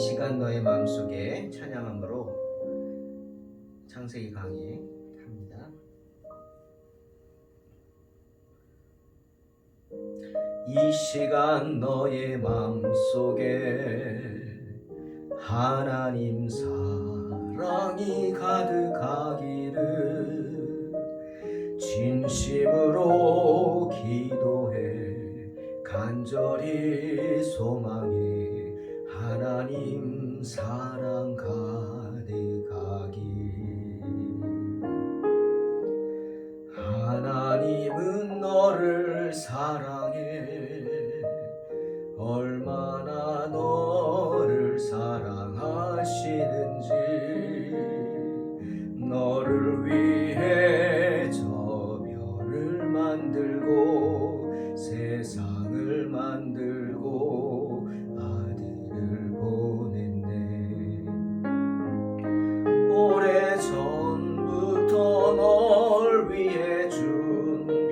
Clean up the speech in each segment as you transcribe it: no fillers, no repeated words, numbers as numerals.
시간 너의 마음속에 찬양함으로 창세기 강의 합니다. 이 시간 너의 마음속에 하나님 사랑이 가득하기를 진심으로 기도해 간절히 소망해 하나님 사랑 가득하기. 하나님은 너를 사랑해 얼마나 너를 사랑하시는지 너를 위해 저 별을 만들고 세상을 만들고 아들을 보냈네. 오래전부터 널 위해 준비된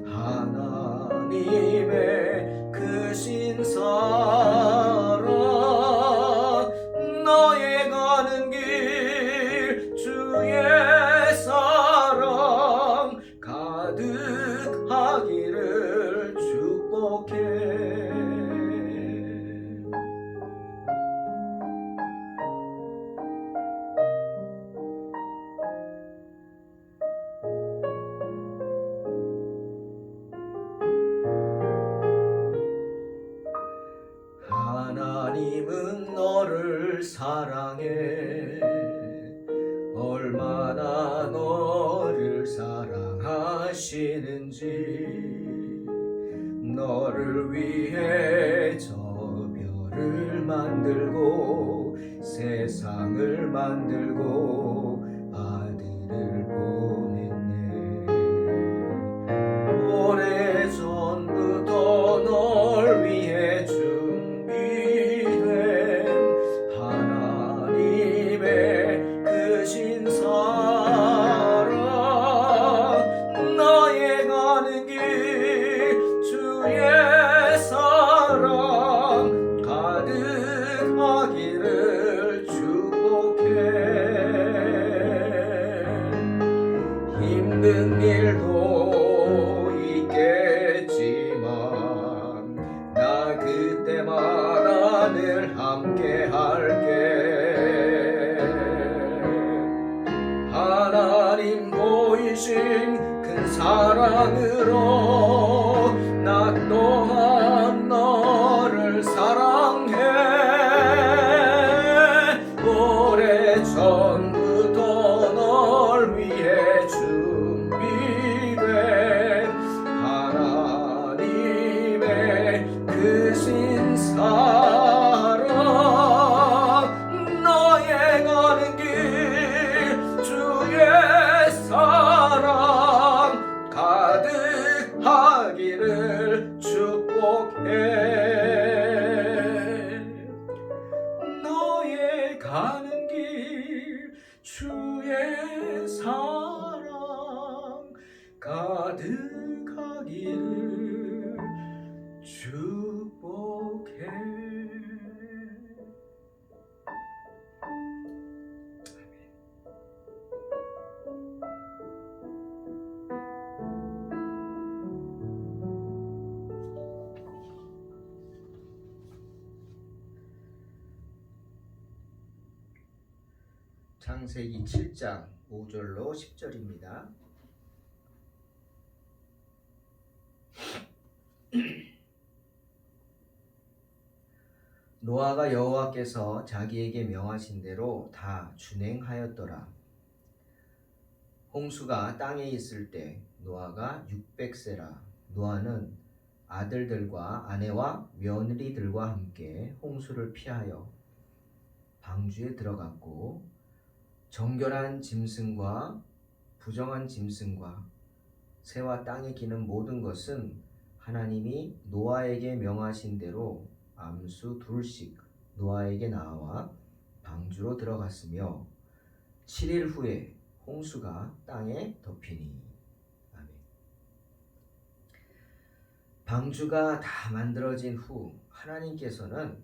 하나님의 크신 사랑 너의 가는 길 주의 사랑 가득하기를 축복해. 하나님은 너를 사랑해 얼마나 너를 사랑하시는지 너를 위해 저 별을 만들고 세상을 만들고 아들을 보냈네. 오래전부터 널 위해 크신 사랑 너의 가는 길 주의 사랑 가득하기를 축복해. 힘든 일도 있겠지만 나 그때마다 늘 함께 할게. 하나님 보이신 큰 사랑으로 나 또한 너를 사랑해. 오래전부터 널 위해 준비된 하나님의 크신 사랑 너의 가는 길 주의 사랑 가득하기를 축복해. 너의 가는 길 주의 사랑 가득하기를 축복해. 창세기 7장 5절로 10절입니다. 노아가 여호와께서 자기에게 명하신 대로 다 준행하였더라. 홍수가 땅에 있을 때 노아가 600세라. 노아는 아들들과 아내와 며느리들과 함께 홍수를 피하여 방주에 들어갔고 정결한 짐승과 부정한 짐승과 새와 땅에 기는 모든 것은 하나님이 노아에게 명하신 대로 암수 둘씩 노아에게 나와 방주로 들어갔으며 7일 후에 홍수가 땅에 덮이니. 아멘. 방주가 다 만들어진 후 하나님께서는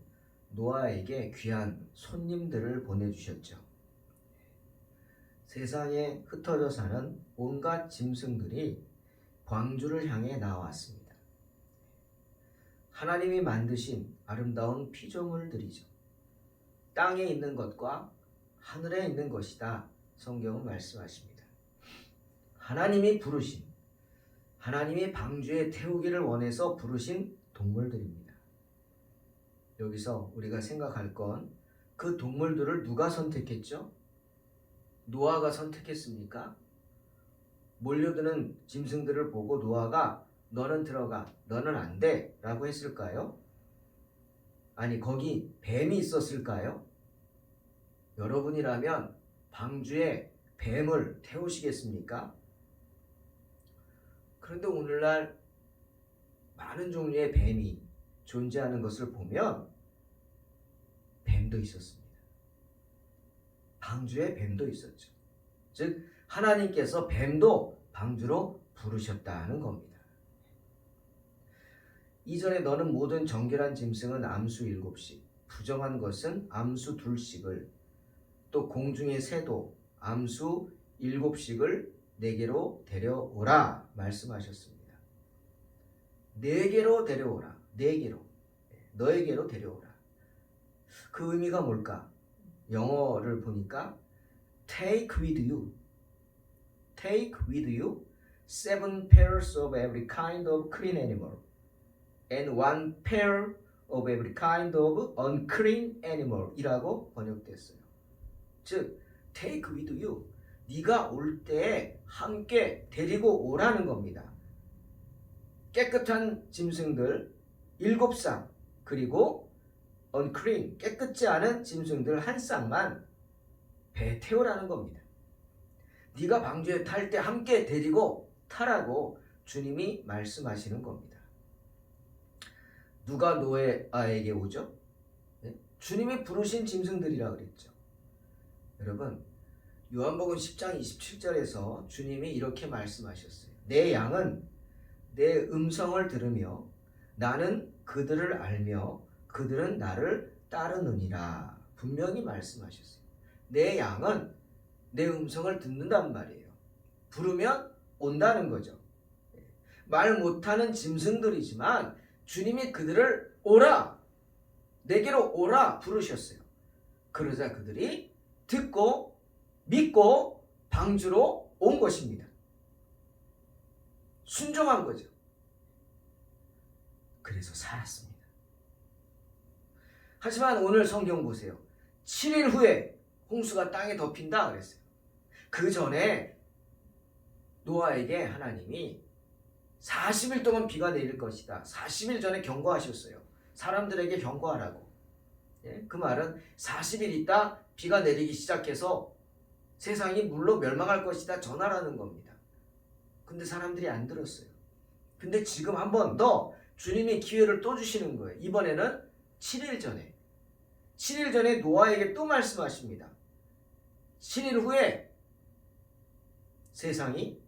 노아에게 귀한 손님들을 보내주셨죠. 세상에 흩어져 사는 온갖 짐승들이 광주를 향해 나왔습니다. 하나님이 만드신 아름다운 피조물들이죠. 땅에 있는 것과 하늘에 있는 것이다. 성경은 말씀하십니다. 하나님이 부르신, 하나님이 방주에 태우기를 원해서 부르신 동물들입니다. 여기서 우리가 생각할 건 그 동물들을 누가 선택했죠? 노아가 선택했습니까? 몰려드는 짐승들을 보고 노아가 너는 들어가, 너는 안 돼 라고 했을까요? 아니, 거기 뱀이 있었을까요? 여러분이라면 방주에 뱀을 태우시겠습니까? 그런데 오늘날 많은 종류의 뱀이 존재하는 것을 보면 뱀도 있었습니다. 방주에 뱀도 있었죠. 즉 하나님께서 뱀도 방주로 부르셨다는 겁니다. 이전에 너는 모든 정결한 짐승은 암수 7씩, 부정한 것은 암수 2씩을, 또 공중의 새도 암수 7씩을 내게로 데려오라 말씀하셨습니다. 내게로 데려오라. 내게로. 너에게로 데려오라. 그 의미가 뭘까? 영어를 보니까 take with you. Take with you 7 pairs of every kind of clean animal and 1 pair of every kind of unclean animal 이라고 번역됐어요. 즉 take with you, 네가 올 때에 함께 데리고 오라는 겁니다. 깨끗한 짐승들 7쌍, 그리고 unclean, 깨끗지 않은 짐승들 1쌍만 배에 태우라는 겁니다. 네가 방주에 탈 때 함께 데리고 타라고 주님이 말씀하시는 겁니다. 누가 노아에게 오죠? 네? 주님이 부르신 짐승들이라 그랬죠. 여러분, 요한복음 10장 27절에서 주님이 이렇게 말씀하셨어요. 내 양은 내 음성을 들으며 나는 그들을 알며 그들은 나를 따르느니라. 분명히 말씀하셨어요. 내 양은 내 음성을 듣는단 말이에요. 부르면 온다는 거죠. 말 못하는 짐승들이지만 주님이 그들을 오라, 내게로 오라 부르셨어요. 그러자 그들이 듣고 믿고 방주로 온 것입니다. 순종한 거죠. 그래서 살았습니다. 하지만 오늘 성경 보세요. 7일 후에 홍수가 땅에 덮인다 그랬어요. 그 전에 노아에게 하나님이 40일 동안 비가 내릴 것이다. 40일 전에 경고하셨어요. 사람들에게 경고하라고. 그 말은 40일 있다 비가 내리기 시작해서 세상이 물로 멸망할 것이다 전하라는 겁니다. 근데 사람들이 안 들었어요. 근데 지금 한 번 더 주님이 기회를 또 주시는 거예요. 이번에는 7일 전에 노아에게 또 말씀하십니다. 7일 후에 세상이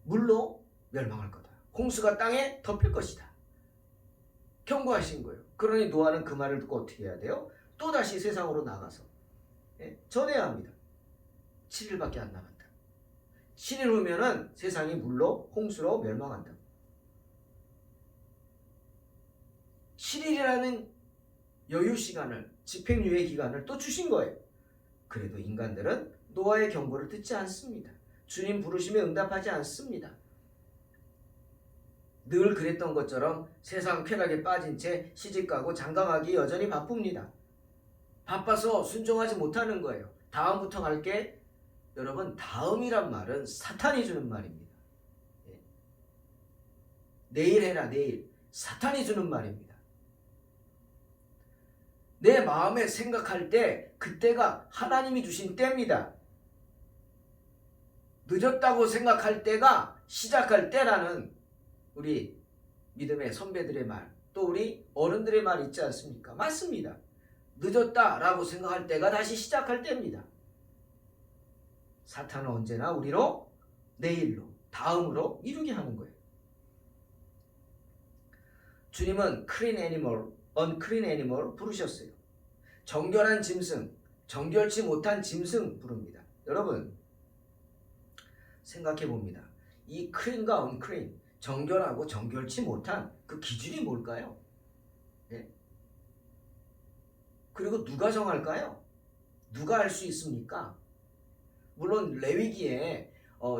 물로 멸망할 거다. 홍수가 땅에 덮일 것이다. 경고하신 거예요. 그러니 노아는 그 말을 듣고 어떻게 해야 돼요? 또다시 세상으로 나가서 전해야 합니다. 7일밖에 안 남았다. 7일 후면은 세상이 물로 홍수로 멸망한다. 7일이라는 여유 시간을, 집행유예 기간을 또 주신 거예요. 그래도 인간들은 노아의 경고를 듣지 않습니다. 주님 부르심에 응답하지 않습니다. 늘 그랬던 것처럼 세상 쾌락에 빠진 채 시집가고 장가가기 여전히 바쁩니다. 바빠서 순종하지 못하는 거예요. 다음부터 갈게. 여러분, 다음이란 말은 사탄이 주는 말입니다. 내일 해라, 내일. 사탄이 주는 말입니다. 내 마음에 생각할 때 그때가 하나님이 주신 때입니다. 늦었다고 생각할 때가 시작할 때라는 우리 믿음의 선배들의 말, 또 우리 어른들의 말 있지 않습니까? 맞습니다. 늦었다라고 생각할 때가 다시 시작할 때입니다. 사탄은 언제나 우리로 내일로, 다음으로 미루게 하는 거예요. 주님은 클린 애니멀, unclean animal 부르셨어요. 정결한 짐승, 정결치 못한 짐승 부릅니다. 여러분 생각해 봅니다. 이 clean과 unclean, 정결하고 정결치 못한 그 기준이 뭘까요? 예? 그리고 누가 정할까요? 누가 할 수 있습니까? 물론 레위기에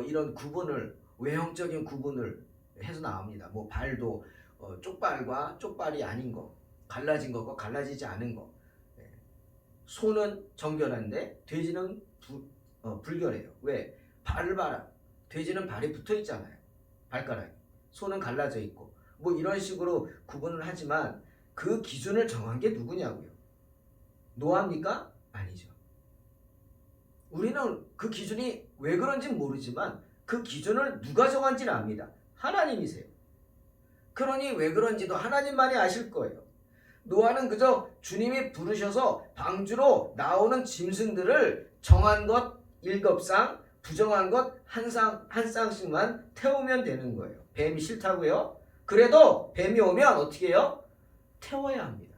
이런 구분을, 외형적인 구분을 해서 나옵니다. 뭐 발도 쪽발과 쪽발이 아닌 거, 갈라진 것과 갈라지지 않은 거. 예. 소는 정결한데 돼지는 불결해요. 왜? 발을 봐라. 돼지는 발이 붙어 있잖아요. 발가락이. 소는 갈라져 있고. 뭐 이런 식으로 구분을 하지만 그 기준을 정한 게 누구냐고요? 노아입니까? 아니죠. 우리는 그 기준이 왜 그런지 모르지만 그 기준을 누가 정한지는 압니다. 하나님이세요. 그러니 왜 그런지도 하나님만이 아실 거예요. 노아는 그저 주님이 부르셔서 방주로 나오는 짐승들을 정한 것 7쌍, 부정한 것 한 쌍씩만 태우면 되는 거예요. 뱀이 싫다고요? 그래도 뱀이 오면 어떻게 해요? 태워야 합니다.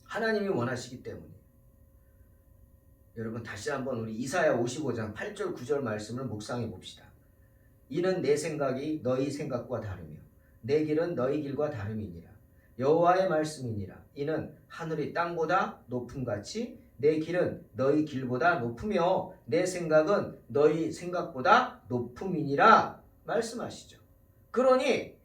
하나님이 원하시기 때문에. 여러분 다시 한번 우리 이사야 55장 8절 9절 말씀을 묵상해 봅시다. 이는 내 생각이 너희 생각과 다르며 내 길은 너희 길과 다름이니라. 여호와의 말씀이니라. 이는 하늘이 땅보다 높음같이 내 길은 너희 길보다 높으며 내 생각은 너희 생각보다 높음이니라 말씀하시죠. 그러니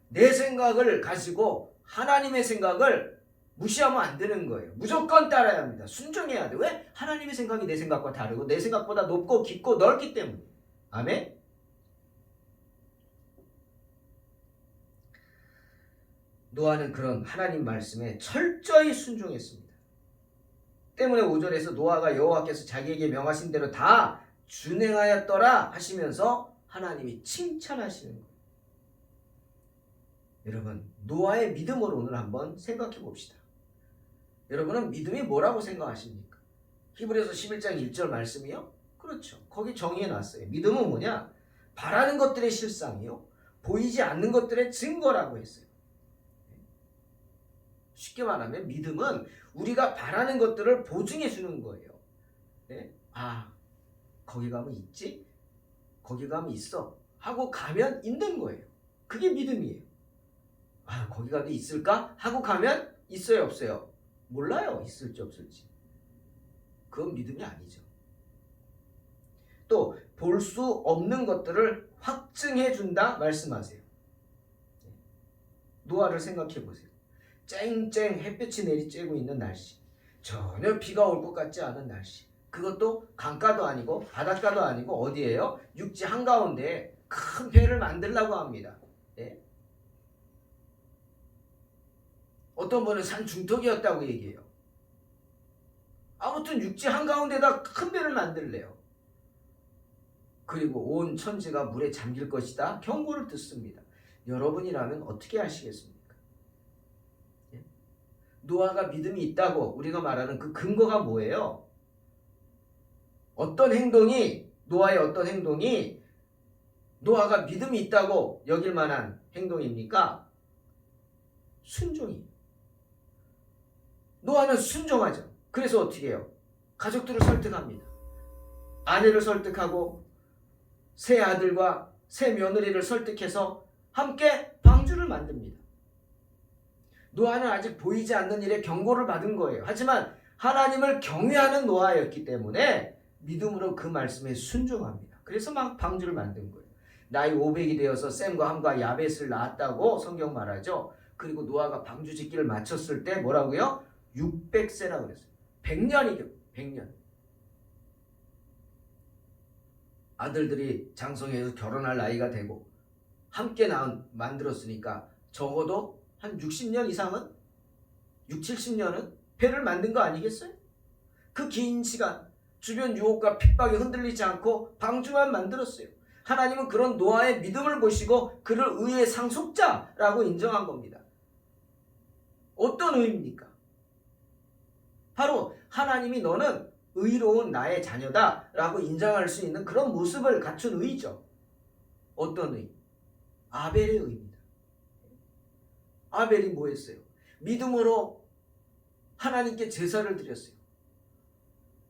내 생각을 가지고 하나님의 생각을 무시하면 안 되는 거예요. 무조건 따라야 합니다. 순종해야 돼. 왜? 하나님의 생각이 내 생각과 다르고 내 생각보다 높고 깊고 넓기 때문에. 아멘? 노아는 그런 하나님 말씀에 철저히 순종했습니다. 때문에 5절에서 노아가 여호와께서 자기에게 명하신 대로 다 준행하였더라 하시면서 하나님이 칭찬하시는 거예요. 여러분 노아의 믿음을 오늘 한번 생각해 봅시다. 여러분은 믿음이 뭐라고 생각하십니까? 히브리서 11장 1절 말씀이요? 그렇죠. 거기 정의해 놨어요. 믿음은 뭐냐? 바라는 것들의 실상이요. 보이지 않는 것들의 증거라고 했어요. 쉽게 말하면 믿음은 우리가 바라는 것들을 보증해 주는 거예요. 네? 아, 거기 가면 있지? 거기 가면 있어. 하고 가면 있는 거예요. 그게 믿음이에요. 아, 거기 가도 있을까? 하고 가면 있어요, 없어요? 몰라요. 있을지 없을지. 그건 믿음이 아니죠. 또 볼 수 없는 것들을 확증해 준다 말씀하세요. 노아를 생각해 보세요. 쨍쨍 햇볕이 내리쬐고 있는 날씨, 전혀 비가 올 것 같지 않은 날씨, 그것도 강가도 아니고 바닷가도 아니고 어디예요? 육지 한가운데 큰 배를 만들려고 합니다. 네? 어떤 분은 산 중턱이었다고 얘기해요. 아무튼 육지 한가운데다 큰 배를 만들래요. 그리고 온 천지가 물에 잠길 것이다 경고를 듣습니다. 여러분이라면 어떻게 하시겠습니까? 노아가 믿음이 있다고 우리가 말하는 그 근거가 뭐예요? 노아의 어떤 행동이 노아가 믿음이 있다고 여길 만한 행동입니까? 순종이. 노아는 순종하죠. 그래서 어떻게 해요? 가족들을 설득합니다. 아내를 설득하고 새 아들과 새 며느리를 설득해서 함께 방주를 만듭니다. 노아는 아직 보이지 않는 일에 경고를 받은 거예요. 하지만 하나님을 경외하는 노아였기 때문에 믿음으로 그 말씀에 순종합니다. 그래서 막 방주를 만든 거예요. 나이 500이 되어서 셈과 함과 야벳을 낳았다고 성경 말하죠. 그리고 노아가 방주 짓기를 마쳤을 때 뭐라고요? 600세라고 그랬어요. 100년이죠. 100년. 아들들이 장성해서 결혼할 나이가 되고 함께 만들었으니까 적어도 한 60년 이상은 70년은 배를 만든 거 아니겠어요? 그 긴 시간 주변 유혹과 핍박에 흔들리지 않고 방주만 만들었어요. 하나님은 그런 노아의 믿음을 보시고 그를 의의 상속자라고 인정한 겁니다. 어떤 의입니까? 바로 하나님이 너는 의로운 나의 자녀다 라고 인정할 수 있는 그런 모습을 갖춘 의죠. 어떤 의? 아벨의 의입니다. 아벨이 뭐 했어요? 믿음으로 하나님께 제사를 드렸어요.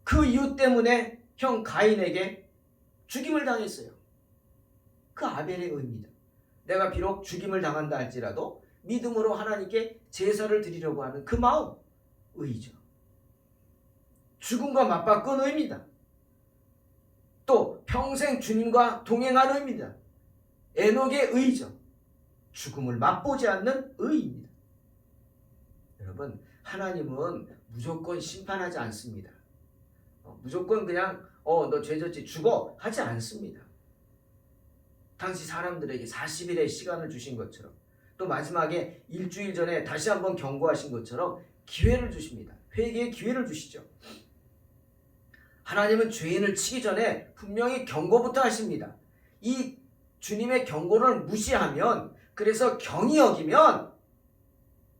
그 이유 때문에 형 가인에게 죽임을 당했어요. 그 아벨의 의입니다. 내가 비록 죽임을 당한다 할지라도 믿음으로 하나님께 제사를 드리려고 하는 그 마음, 의죠. 죽음과 맞바꾼 의입니다. 또 평생 주님과 동행한 의입니다. 에녹의 의죠. 죽음을 맛보지 않는 의입니다. 여러분, 하나님은 무조건 심판하지 않습니다. 무조건 그냥 너 죄졌지 죽어 하지 않습니다. 당시 사람들에게 40일의 시간을 주신 것처럼, 또 마지막에 일주일 전에 다시 한번 경고하신 것처럼 기회를 주십니다. 회개의 기회를 주시죠. 하나님은 죄인을 치기 전에 분명히 경고부터 하십니다. 이 주님의 경고를 무시하면, 그래서 경히 여기면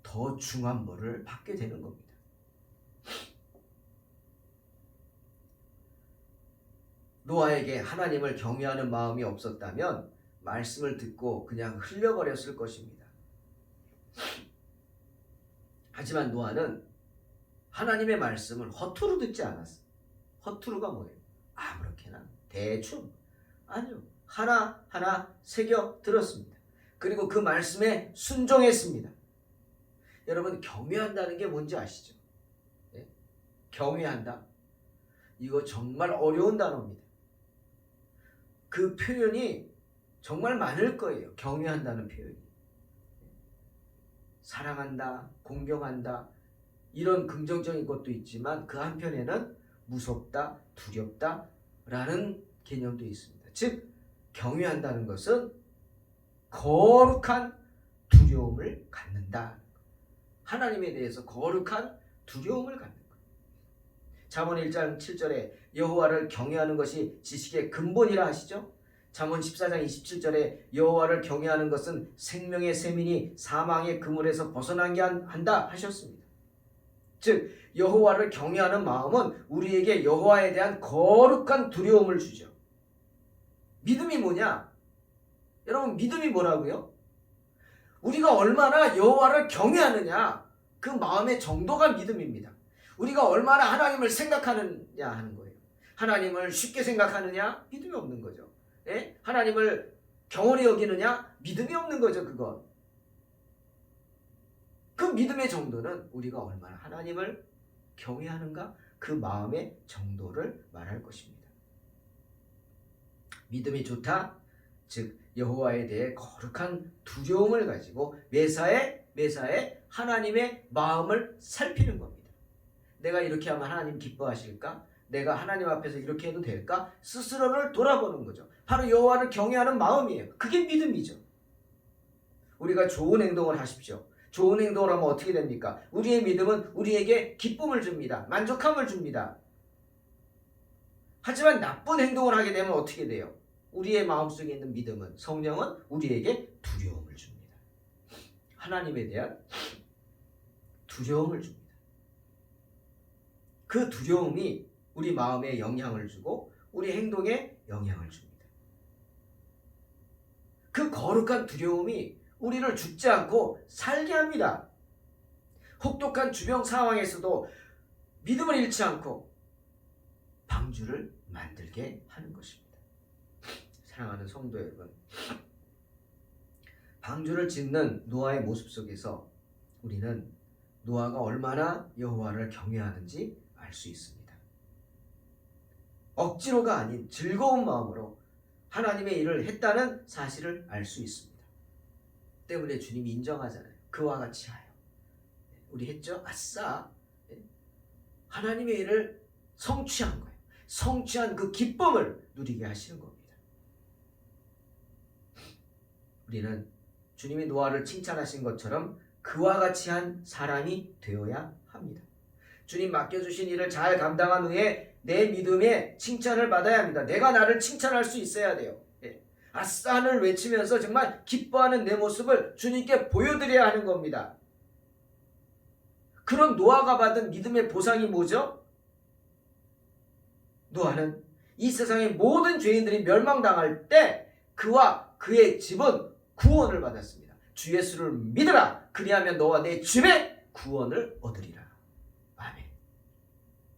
더 중한 벌을 받게 되는 겁니다. 노아에게 하나님을 경외하는 마음이 없었다면 말씀을 듣고 그냥 흘려버렸을 것입니다. 하지만 노아는 하나님의 말씀을 허투루 듣지 않았어요. 허투루가 뭐예요? 아무렇게나 대충, 아니요, 하나하나 새겨 들었습니다. 그리고 그 말씀에 순종했습니다. 여러분, 경외한다는 게 뭔지 아시죠? 네? 경외한다, 이거 정말 어려운 단어입니다. 그 표현이 정말 많을 거예요. 경외한다는 표현이. 사랑한다, 공경한다, 이런 긍정적인 것도 있지만 그 한편에는 무섭다, 두렵다 라는 개념도 있습니다. 즉, 경외한다는 것은 거룩한 두려움을 갖는다. 하나님에 대해서 거룩한 두려움을 갖는 것. 잠언 1장 7절에 여호와를 경외하는 것이 지식의 근본이라 하시죠. 잠언 14장 27절에 여호와를 경외하는 것은 생명의 셈이니 사망의 그물에서 벗어나게 한다 하셨습니다. 즉, 여호와를 경외하는 마음은 우리에게 여호와에 대한 거룩한 두려움을 주죠. 믿음이 뭐냐? 여러분, 믿음이 뭐라고요? 우리가 얼마나 여호와를 경외하느냐, 그 마음의 정도가 믿음입니다. 우리가 얼마나 하나님을 생각하느냐 하는 거예요. 하나님을 쉽게 생각하느냐? 믿음이 없는 거죠. 예? 하나님을 경홀히 여기느냐? 믿음이 없는 거죠. 그건. 그 믿음의 정도는 우리가 얼마나 하나님을 경외하는가, 그 마음의 정도를 말할 것입니다. 믿음이 좋다, 즉 여호와에 대해 거룩한 두려움을 가지고 매사에 하나님의 마음을 살피는 겁니다. 내가 이렇게 하면 하나님 기뻐하실까? 내가 하나님 앞에서 이렇게 해도 될까? 스스로를 돌아보는 거죠. 바로 여호와를 경외하는 마음이에요. 그게 믿음이죠. 우리가 좋은 행동을 하십시오. 좋은 행동을 하면 어떻게 됩니까? 우리의 믿음은 우리에게 기쁨을 줍니다. 만족함을 줍니다. 하지만 나쁜 행동을 하게 되면 어떻게 돼요? 우리의 마음속에 있는 믿음은, 성령은 우리에게 두려움을 줍니다. 하나님에 대한 두려움을 줍니다. 그 두려움이 우리 마음에 영향을 주고 우리 행동에 영향을 줍니다. 그 거룩한 두려움이 우리를 죽지 않고 살게 합니다. 혹독한 주병 상황에서도 믿음을 잃지 않고 방주를 만들게 하는 것입니다. 사랑하는 성도 여러분, 방주를 짓는 노아의 모습 속에서 우리는 노아가 얼마나 여호와를 경외하는지 알 수 있습니다. 억지로가 아닌 즐거운 마음으로 하나님의 일을 했다는 사실을 알 수 있습니다. 때문에 주님이 인정하잖아요. 그와 같이 하여. 우리 했죠? 아싸! 하나님의 일을 성취한 거예요. 성취한 그 기쁨을 누리게 하시는 겁니다. 우리는 주님이 노아를 칭찬하신 것처럼 그와 같이 한 사람이 되어야 합니다. 주님 맡겨주신 일을 잘 감당한 후에 내 믿음에 칭찬을 받아야 합니다. 내가 나를 칭찬할 수 있어야 돼요. 아싸를 외치면서 정말 기뻐하는 내 모습을 주님께 보여드려야 하는 겁니다. 그런 노아가 받은 믿음의 보상이 뭐죠? 노아는 이 세상의 모든 죄인들이 멸망당할 때 그와 그의 집은 구원을 받았습니다. 주 예수를 믿으라. 그리하면 너와 내 집에 구원을 얻으리라. 아멘.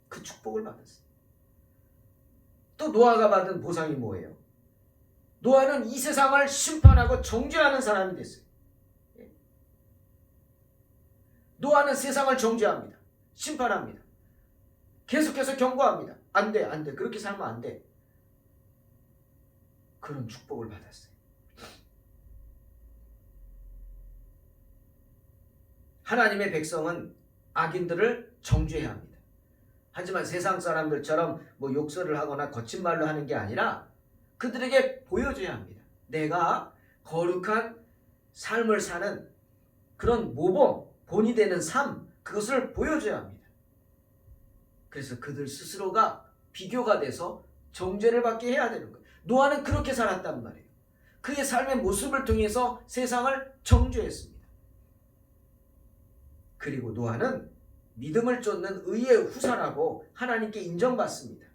그 축복을 받았어요. 또 노아가 받은 보상이 뭐예요? 노아는 이 세상을 심판하고 정죄하는 사람이 됐어요. 노아는 세상을 정죄합니다. 심판합니다. 계속해서 경고합니다. 안 돼, 안 돼. 그렇게 살면 안 돼. 그런 축복을 받았어요. 하나님의 백성은 악인들을 정죄해야 합니다. 하지만 세상 사람들처럼 뭐 욕설을 하거나 거친 말로 하는 게 아니라 그들에게 보여줘야 합니다. 내가 거룩한 삶을 사는 그런 모범, 본이 되는 삶, 그것을 보여줘야 합니다. 그래서 그들 스스로가 비교가 돼서 정죄를 받게 해야 되는 거예요. 노아는 그렇게 살았단 말이에요. 그의 삶의 모습을 통해서 세상을 정죄했습니다. 그리고 노아는 믿음을 쫓는 의의 후사라고 하나님께 인정받습니다.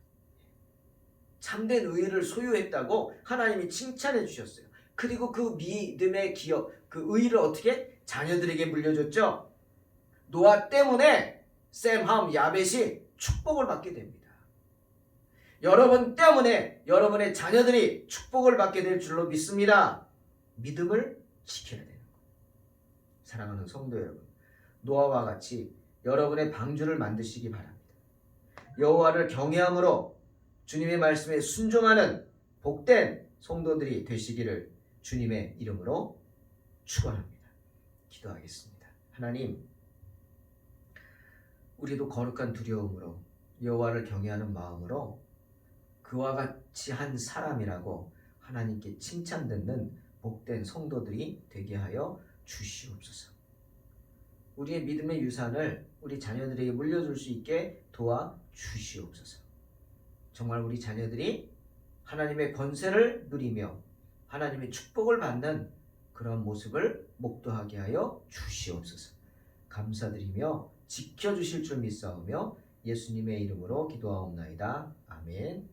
참된 의를 소유했다고 하나님이 칭찬해 주셨어요. 그리고 그 믿음의 기업, 그 의를 어떻게 자녀들에게 물려줬죠? 노아 때문에 셈, 함, 야벳이 축복을 받게 됩니다. 여러분 때문에 여러분의 자녀들이 축복을 받게 될 줄로 믿습니다. 믿음을 지켜야 되는 거예요. 사랑하는 성도 여러분, 노아와 같이 여러분의 방주를 만드시기 바랍니다. 여호와를 경외함으로 주님의 말씀에 순종하는 복된 성도들이 되시기를 주님의 이름으로 축원합니다. 기도하겠습니다. 하나님, 우리도 거룩한 두려움으로 여호와를 경외하는 마음으로 그와 같이 한 사람이라고 하나님께 칭찬 듣는 복된 성도들이 되게 하여 주시옵소서. 우리의 믿음의 유산을 우리 자녀들에게 물려줄 수 있게 도와 주시옵소서. 정말 우리 자녀들이 하나님의 권세를 누리며 하나님의 축복을 받는 그런 모습을 목도하게 하여 주시옵소서. 감사드리며 지켜주실 줄 믿사오며 예수님의 이름으로 기도하옵나이다. 아멘.